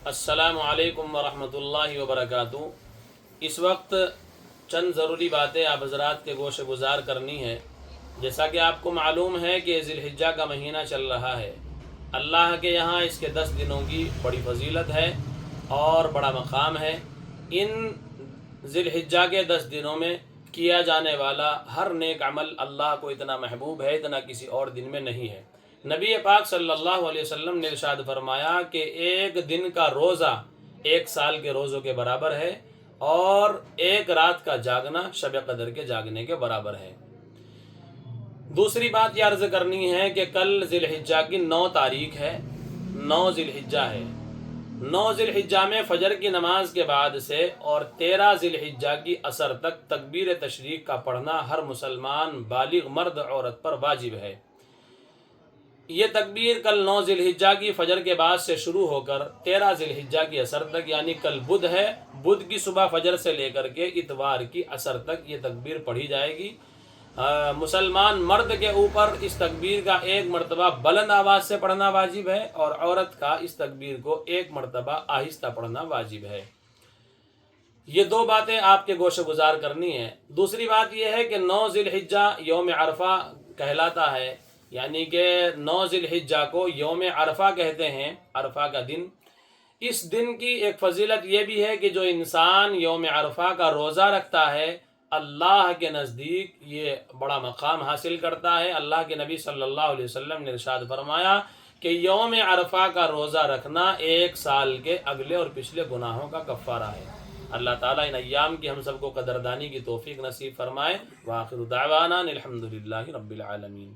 السلام علیکم ورحمۃ اللہ وبرکاتہ۔ اس وقت چند ضروری باتیں آپ حضرات کے گوش گزار کرنی ہے۔ جیسا کہ آپ کو معلوم ہے کہ ذی الحجہ کا مہینہ چل رہا ہے۔ اللہ کے یہاں اس کے 10 دنوں کی بڑی فضیلت ہے اور بڑا مقام ہے۔ ان ذی الحجہ کے 10 دنوں میں کیا جانے والا ہر نیک عمل اللہ کو اتنا محبوب ہے، اتنا کسی اور دن میں نہیں ہے۔ نبی پاک صلی اللہ علیہ وسلم نے ارشاد فرمایا کہ ایک دن کا روزہ 1 سال کے روزوں کے برابر ہے، اور ایک رات کا جاگنا شب قدر کے جاگنے کے برابر ہے۔ دوسری بات یہ عرض کرنی ہے کہ کل ذی الحجہ کی 9 تاریخ ہے، 9 ذی الحجہ ہے۔ 9 ذی الحجہ میں فجر کی نماز کے بعد سے اور 13 ذی الحجہ کی عصر تک تکبیر تشریق کا پڑھنا ہر مسلمان بالغ مرد عورت پر واجب ہے۔ یہ تکبیر کل 9 ذی الحجہ کی فجر کے بعد سے شروع ہو کر 13 ذی الحجہ کی عصر تک، یعنی کل بدھ ہے، بدھ کی صبح فجر سے لے کر کے اتوار کی عصر تک یہ تکبیر پڑھی جائے گی۔ مسلمان مرد کے اوپر اس تکبیر کا 1 مرتبہ بلند آواز سے پڑھنا واجب ہے، اور عورت کا اس تکبیر کو 1 مرتبہ آہستہ پڑھنا واجب ہے۔ یہ 2 باتیں آپ کے گوش گزار کرنی ہے۔ دوسری بات یہ ہے کہ 9 ذی الحجہ یوم عرفہ کہلاتا ہے، یعنی کہ 9 ذی الحجہ کو یوم عرفہ کہتے ہیں، عرفہ کا دن۔ اس دن کی ایک فضیلت یہ بھی ہے کہ جو انسان یوم عرفہ کا روزہ رکھتا ہے، اللہ کے نزدیک یہ بڑا مقام حاصل کرتا ہے۔ اللہ کے نبی صلی اللہ علیہ وسلم نے ارشاد فرمایا کہ یوم عرفہ کا روزہ رکھنا 1 سال کے اگلے اور پچھلے گناہوں کا کفارہ ہے۔ اللہ تعالیٰ ان ایام کی ہم سب کو قدردانی کی توفیق نصیب فرمائے۔ وآخر دعوانا الحمدللہ رب العالمین۔